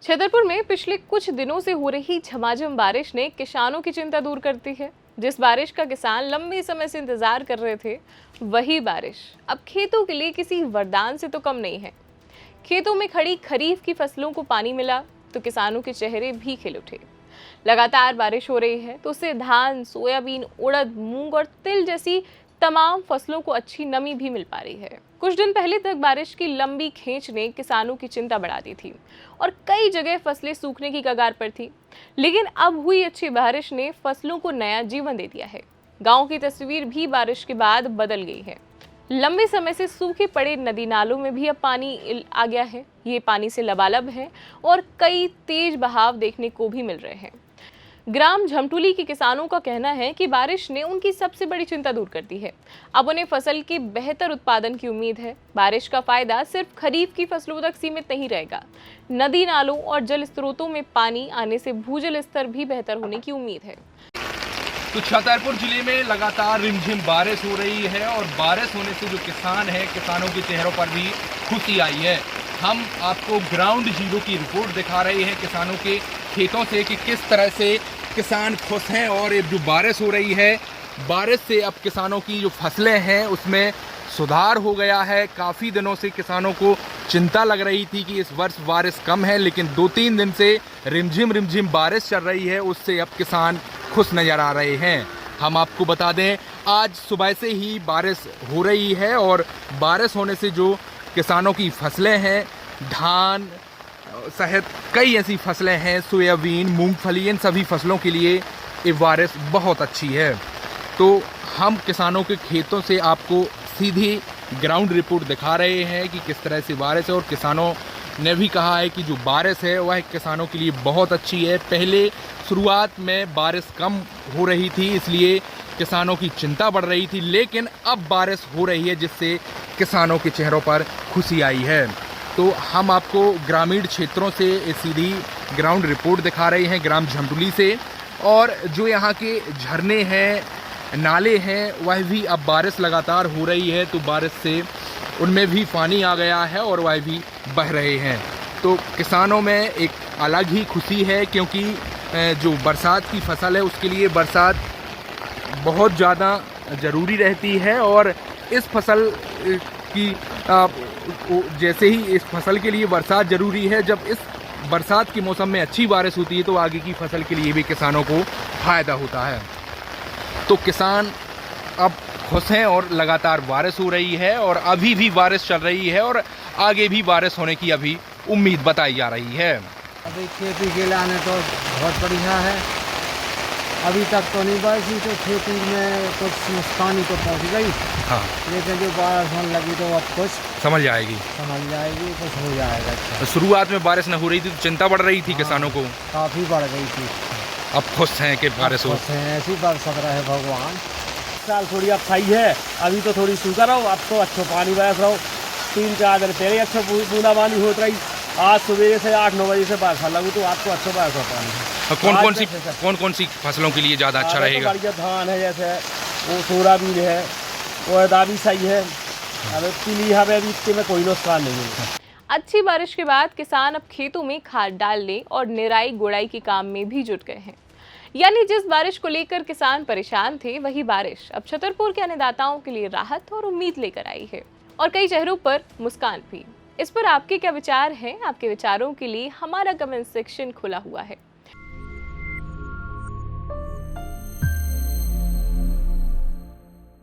छतरपुर में पिछले कुछ दिनों से हो रही झमाझम बारिश ने किसानों की चिंता दूर करती है। जिस बारिश का किसान लंबे समय से इंतजार कर रहे थे, वही बारिश अब खेतों के लिए किसी वरदान से तो कम नहीं है। खेतों में खड़ी खरीफ की फसलों को पानी मिला तो किसानों के चेहरे भी खिल उठे। लगातार बारिश हो रही है तो उससे धान, सोयाबीन, उड़द, मूंग और तिल जैसी तमाम फसलों को अच्छी नमी भी मिल पा रही है। कुछ दिन पहले तक बारिश की लंबी खींच ने किसानों की चिंता बढ़ा दी थी और कई जगह फसलें सूखने की कगार पर थी, लेकिन अब हुई अच्छी बारिश ने फसलों को नया जीवन दे दिया है। गांव की तस्वीर भी बारिश के बाद बदल गई है। लंबे समय से सूखे पड़े नदी नालों में भी अब पानी आ गया है। ये पानी से लबालब है और कई तेज बहाव देखने को भी मिल रहे हैं। ग्राम झमटुली के किसानों का कहना है कि बारिश ने उनकी सबसे बड़ी चिंता दूर कर दी है। अब उन्हें फसल के बेहतर उत्पादन की उम्मीद है। बारिश का फायदा सिर्फ खरीफ की फसलों तक सीमित नहीं रहेगा। नदी नालों और जल स्रोतों में पानी आने से भूजल स्तर भी बेहतर होने की उम्मीद है। तो छतरपुर जिले में लगातार रिमझिम बारिश हो रही है और बारिश होने से जो किसान है, किसानों के चेहरों पर भी खुशी आई है। हम आपको ग्राउंड जीरो की रिपोर्ट दिखा रहे हैं किसानों के खेतों से कि किस तरह से किसान खुश हैं। और ये जो बारिश हो रही है, बारिश से अब किसानों की जो फसलें हैं उसमें सुधार हो गया है। काफ़ी दिनों से किसानों को चिंता लग रही थी कि इस वर्ष बारिश कम है, लेकिन 2-3 दिन से रिमझिम बारिश चल रही है, उससे अब किसान खुश नज़र आ रहे हैं। हम आपको बता दें, आज सुबह से ही बारिश हो रही है और बारिश होने से जो किसानों की फसलें हैं, धान सहित कई ऐसी फसलें हैं, सोयाबीन, मूंगफली, इन सभी फसलों के लिए ये बारिश बहुत अच्छी है। तो हम किसानों के खेतों से आपको सीधी ग्राउंड रिपोर्ट दिखा रहे हैं कि किस तरह से बारिश है। और किसानों ने भी कहा है कि जो बारिश है वह किसानों के लिए बहुत अच्छी है। पहले शुरुआत में बारिश कम हो रही थी, इसलिए किसानों की चिंता बढ़ रही थी, लेकिन अब बारिश हो रही है जिससे किसानों के चेहरों पर खुशी आई है। तो हम आपको ग्रामीण क्षेत्रों से सीधी ग्राउंड रिपोर्ट दिखा रहे हैं, ग्राम झमटुली से। और जो यहाँ के झरने हैं, नाले हैं, वह भी अब बारिश लगातार हो रही है तो बारिश से उनमें भी पानी आ गया है और वह भी बह रहे हैं। तो किसानों में एक अलग ही खुशी है, क्योंकि जो बरसात की फसल है उसके लिए बरसात बहुत ज़्यादा ज़रूरी रहती है। और इस फसल की जैसे ही इस फसल के लिए बरसात ज़रूरी है, जब इस बरसात के मौसम में अच्छी बारिश होती है तो आगे की फसल के लिए भी किसानों को फ़ायदा होता है। तो किसान अब खुश हैं और लगातार बारिश हो रही है और अभी भी बारिश चल रही है और आगे भी बारिश होने की अभी उम्मीद बताई जा रही है। अभी खेती के लाने तो बहुत बढ़िया है। अभी तक तो नहीं बरसी तो खेती में कुछ नुकसानी तो पहुंच गई। हाँ, लेकिन जो बारिश होने लगी तो अब कुछ समझ जाएगी, कुछ हो जाएगा। अच्छा, शुरुआत में बारिश न हो रही थी तो चिंता बढ़ रही थी किसानों को, काफ़ी बढ़ गई थी। अब खुश हैं कि बारिश हो। ऐसी बरसत रहे भगवान। साल थोड़ी अब सही है, अभी तो थोड़ी सूखा रहो, अब तो अच्छो पानी बरस रहो। 3-4 दिन पहले अच्छो बूंदाबांदी होती रही। आज सुबह से 8-9 बजे से बरसा लगू तो आपको अच्छा बरसा पानी। कौन सी फसलों के लिए ज़्यादा अच्छा रहेगा? बढ़िया धान है, जैसे वो सोयाबीन है, उड़द भी सही है। अब पीली हमें अभी इसके में कोई नुकसान नहीं है। अच्छी बारिश के बाद किसान अब खेतों में खाद डालने और निराई गुड़ाई के काम में भी जुट गए हैं। यानी जिस बारिश को लेकर किसान परेशान थे, वही बारिश अब छतरपुर के अन्नदाताओं के लिए राहत और उम्मीद लेकर आई है और कई चेहरों पर मुस्कान भी। इस पर आपके क्या विचार हैं? आपके विचारों के लिए हमारा कमेंट सेक्शन खुला हुआ है।